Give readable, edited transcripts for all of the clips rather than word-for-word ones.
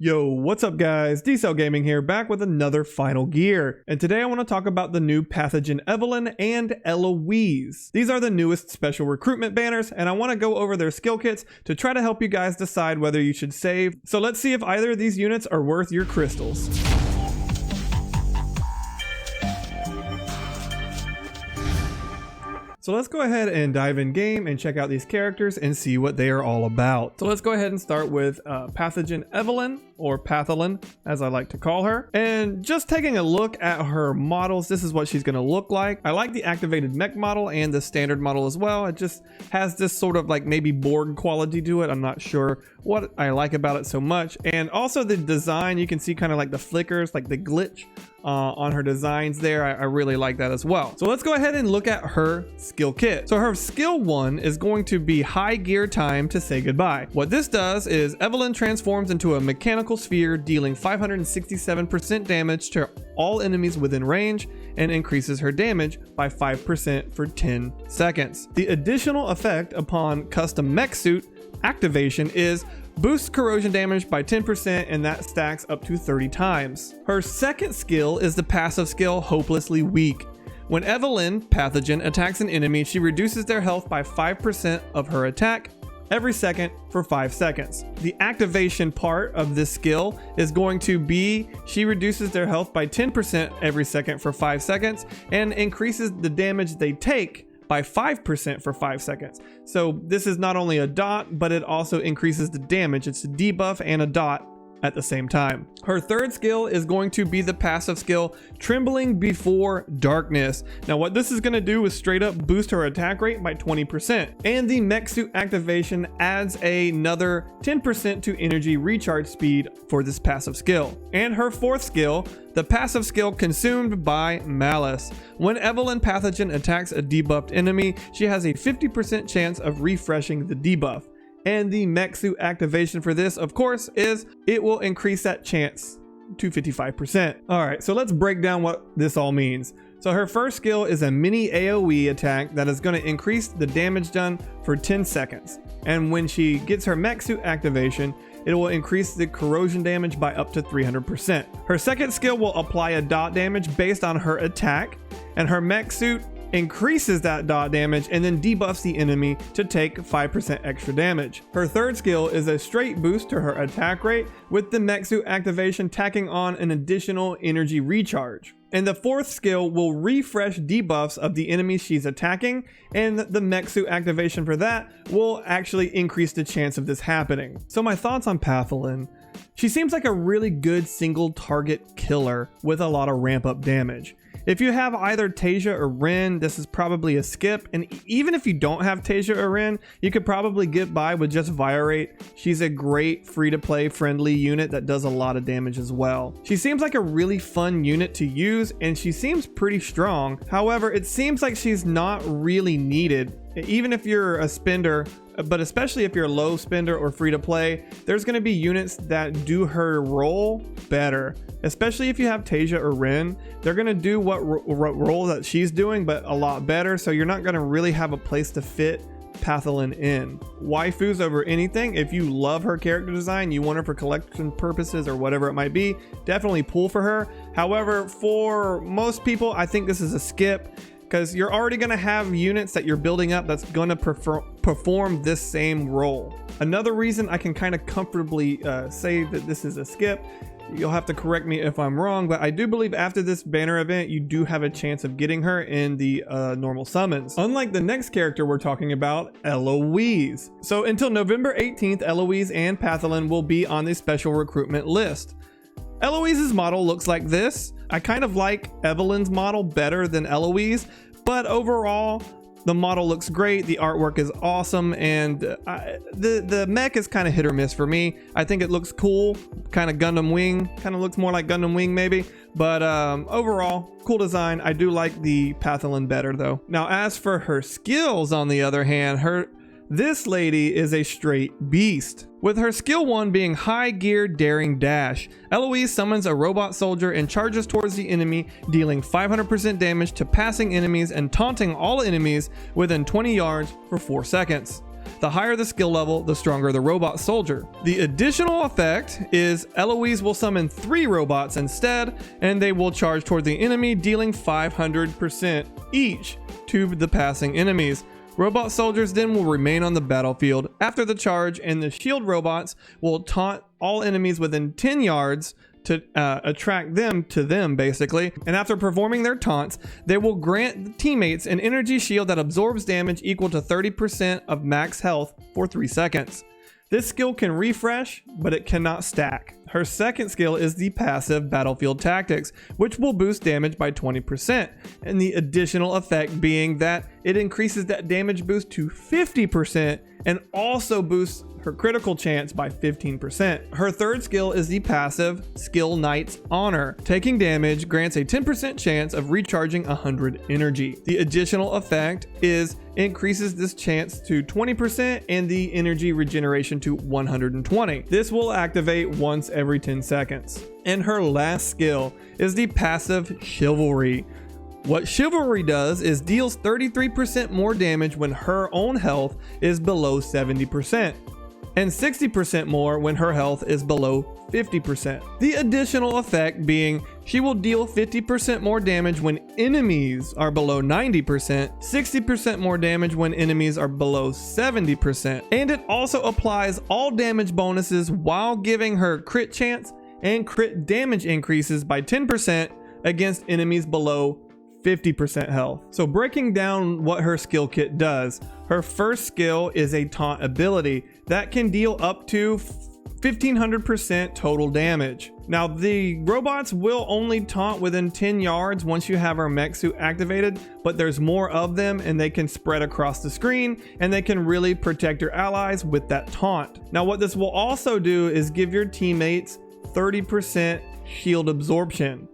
Yo, what's up guys? d-cellgaming here, back with another final gear. And today I want to talk about the new Pathogen Evelynn and Eloise. These are the newest special recruitment banners, and I want to go over their skill kits to try to help you guys decide whether you should save. So let's see if either of these units are worth your crystals. So let's go ahead and dive in game and check out these characters and see what they are all about. So let's go ahead and start with Pathogen Evelynn, or Patholynn as I like to call her. And just taking a look at her models, this is what she's going to look like. I like the activated mech model and the standard model as well. It just has this sort of like maybe Borg quality to it. I'm not sure what I like about it so much. And also the design, you can see kind of like the flickers, like the glitch on her designs there. I really like that as well. So let's go ahead and look at her skill kit. So her skill 1 is going to be high gear time to say goodbye. What this does is Evelynn transforms into a mechanical sphere, dealing 567% damage to all enemies within range, and increases her damage by 5% for 10 seconds. The additional effect upon custom mech suit activation is boosts corrosion damage by 10%, and that stacks up to 30 times. Her second skill is the passive skill Hopelessly Weak. When Evelynn Pathogen attacks an enemy, she reduces their health by 5% of her attack every second for 5 seconds. The activation part of this skill is going to be she reduces their health by 10% every second for 5 seconds and increases the damage they take by 5% for 5 seconds. So this is not only a dot, but it also increases the damage. It's a debuff and a dot at the same time. Her third skill is going to be the passive skill Trembling Before Darkness. Now what this is going to do is straight up boost her attack rate by 20%, and the mech suit activation adds another 10% to energy recharge speed for this passive skill. And her fourth skill, the passive skill Consumed by Malice. When Evelynn Pathogen attacks a debuffed enemy, she has a 50% chance of refreshing the debuff. And the mech suit activation for this, of course, is it will increase that chance to 55%. All right, so let's break down what this all means. So her first skill is a mini AoE attack that is going to increase the damage done for 10 seconds. And when she gets her mech suit activation, it will increase the corrosion damage by up to 300%. Her second skill will apply a dot damage based on her attack, and her mech suit increases that dot damage and then debuffs the enemy to take 5% extra damage. Her third skill is a straight boost to her attack rate, with the mech suit activation tacking on an additional energy recharge. And the fourth skill will refresh debuffs of the enemies she's attacking, and the mech suit activation for that will actually increase the chance of this happening. So my thoughts on Patholynn. She seems like a really good single target killer with a lot of ramp up damage. If you have either Tasia or Ren, this is probably a skip, and even if you don't have Tasia or Ren, you could probably get by with just Viorate. She's a great free-to-play friendly unit that does a lot of damage as well. She seems like a really fun unit to use, and she seems pretty strong. However, it seems like she's not really needed. Even if you're a spender, but especially if you're a low spender or free to play, there's going to be units that do her role better. Especially if you have Tasia or Ren, they're going to do what role that she's doing, but a lot better. So you're not going to really have a place to fit Patholynn in. Waifus over anything. If you love her character design, you want her for collection purposes or whatever it might be, definitely pull for her. However, for most people, I think this is a skip, because you're already going to have units that you're building up that's going to perform this same role. Another reason I can kind of comfortably say that this is a skip, you'll have to correct me if I'm wrong, but I do believe after this banner event, you do have a chance of getting her in the normal summons. Unlike the next character we're talking about, Eloise. So until November 18th, Eloise and Patholynn will be on the special recruitment list. Eloise's model looks like this. I kind of like Evelynn's model better than Eloise, but overall, the model looks great, the artwork is awesome, and the mech is kind of hit or miss for me. I think it looks cool, kind of Gundam Wing, kind of looks more like Gundam Wing maybe, but overall, cool design. I do like the Patholynn better though. Now as for her skills, on the other hand, this lady is a straight beast. With her skill 1 being High Gear Daring Dash, Eloise summons a robot soldier and charges towards the enemy, dealing 500% damage to passing enemies and taunting all enemies within 20 yards for 4 seconds. The higher the skill level, the stronger the robot soldier. The additional effect is Eloise will summon 3 robots instead, and they will charge toward the enemy, dealing 500% each to the passing enemies. Robot soldiers then will remain on the battlefield after the charge, and the shield robots will taunt all enemies within 10 yards to attract them to them, basically. And after performing their taunts, they will grant teammates an energy shield that absorbs damage equal to 30% of max health for 3 seconds. This skill can refresh, but it cannot stack. Her second skill is the passive Battlefield Tactics, which will boost damage by 20%, and the additional effect being that it increases that damage boost to 50% and also boosts her critical chance by 15%. Her third skill is the passive Skill Knight's Honor. Taking damage grants a 10% chance of recharging 100 energy. The additional effect is increases this chance to 20% and the energy regeneration to 120. This will activate once every 10 seconds. And her last skill is the passive Chivalry. What Chivalry does is deals 33% more damage when her own health is below 70%, and 60% more when her health is below 50%. The additional effect being she will deal 50% more damage when enemies are below 90%, 60% more damage when enemies are below 70%, and it also applies all damage bonuses while giving her crit chance and crit damage increases by 10% against enemies below 50% health. So breaking down what her skill kit does, her first skill is a taunt ability that can deal up to 1500% total damage. Now the robots will only taunt within 10 yards once you have her mech suit activated, but there's more of them and they can spread across the screen and they can really protect your allies with that taunt. Now what this will also do is give your teammates 30% shield absorption.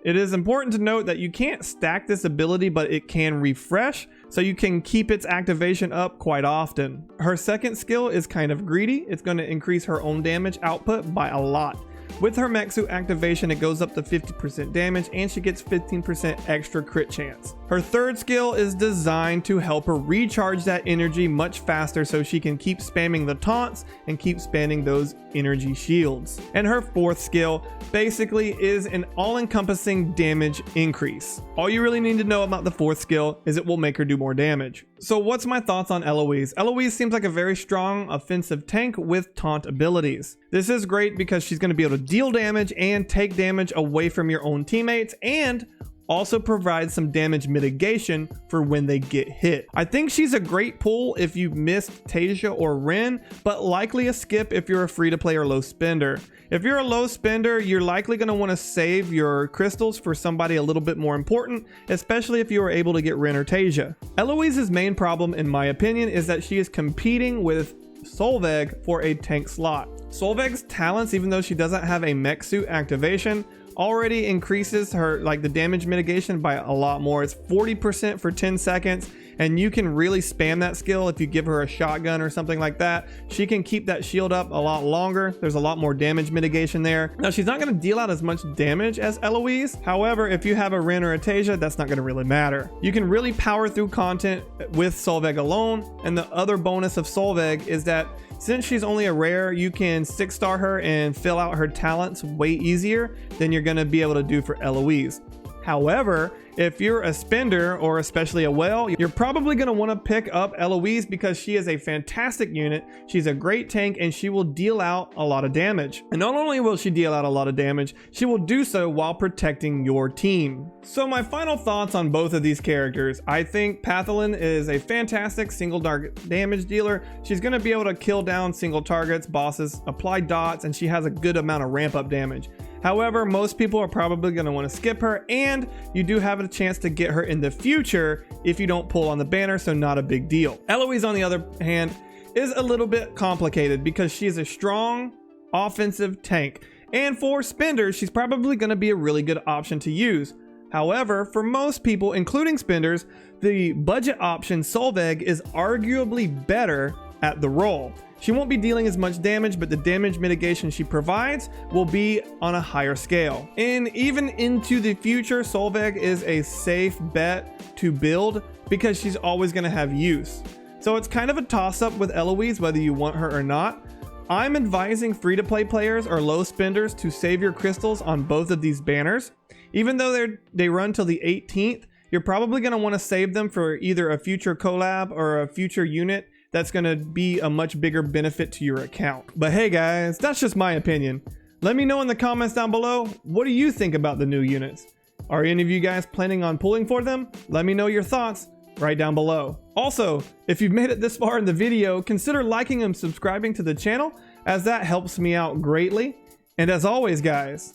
It is important to note that you can't stack this ability, but it can refresh, so you can keep its activation up quite often. Her second skill is kind of greedy. It's going to increase her own damage output by a lot. With her mech suit activation, it goes up to 50% damage and she gets 15% extra crit chance. Her third skill is designed to help her recharge that energy much faster so she can keep spamming the taunts and keep spamming those energy shields. And her fourth skill basically is an all-encompassing damage increase. All you really need to know about the fourth skill is it will make her do more damage. So what's my thoughts on Eloise? Eloise seems like a very strong offensive tank with taunt abilities. This is great because she's going to be able to deal damage and take damage away from your own teammates, and also provide some damage mitigation for when they get hit. I think she's a great pull if you missed Tasia or Ren, but likely a skip if you're a free-to-play or low spender. If you're a low spender, you're likely going to want to save your crystals for somebody a little bit more important, especially if you are able to get Ren or Tasia. Eloise's main problem, in my opinion, is that she is competing with Solveig for a tank slot. Solveig's talents, even though she doesn't have a mech suit activation, already increases her the damage mitigation by a lot more. It's 40% for 10 seconds, and you can really spam that skill if you give her a shotgun or something like that. She can keep that shield up a lot longer. There's a lot more damage mitigation there. Now she's not going to deal out as much damage as Eloise. However, if you have a Ren or a Tasia, that's not going to really matter. You can really power through content with Solveig alone, and the other bonus of Solveig is that since she's only a rare, you can 6-star her and fill out her talents way easier than you're going to be able to do for Eloise. However, if you're a spender or especially a whale, you're probably going to want to pick up Eloise because she is a fantastic unit. She's a great tank and she will deal out a lot of damage. And not only will she deal out a lot of damage, she will do so while protecting your team. So my final thoughts on both of these characters. I think Patholynn is a fantastic single target damage dealer. She's going to be able to kill down single targets, bosses, apply dots, and she has a good amount of ramp up damage. However, most people are probably going to want to skip her, and you do have a chance to get her in the future if you don't pull on the banner, so not a big deal. Eloise, on the other hand, is a little bit complicated because she's a strong offensive tank, and for spenders, she's probably going to be a really good option to use. However, for most people, including spenders, the budget option Solveig is arguably better at the role. She won't be dealing as much damage, but the damage mitigation she provides will be on a higher scale. And even into the future, Solveig is a safe bet to build because she's always going to have use. So it's kind of a toss-up with Eloise whether you want her or not. I'm advising free-to-play players or low spenders to save your crystals on both of these banners. Even though they run till the 18th, you're probably going to want to save them for either a future collab or a future unit that's going to be a much bigger benefit to your account. But hey guys, that's just my opinion. Let me know in the comments down below, what do you think about the new units? Are any of you guys planning on pulling for them? Let me know your thoughts right down below. Also, if you've made it this far in the video, consider liking and subscribing to the channel, as that helps me out greatly. And as always guys,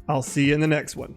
I'll see you in the next one.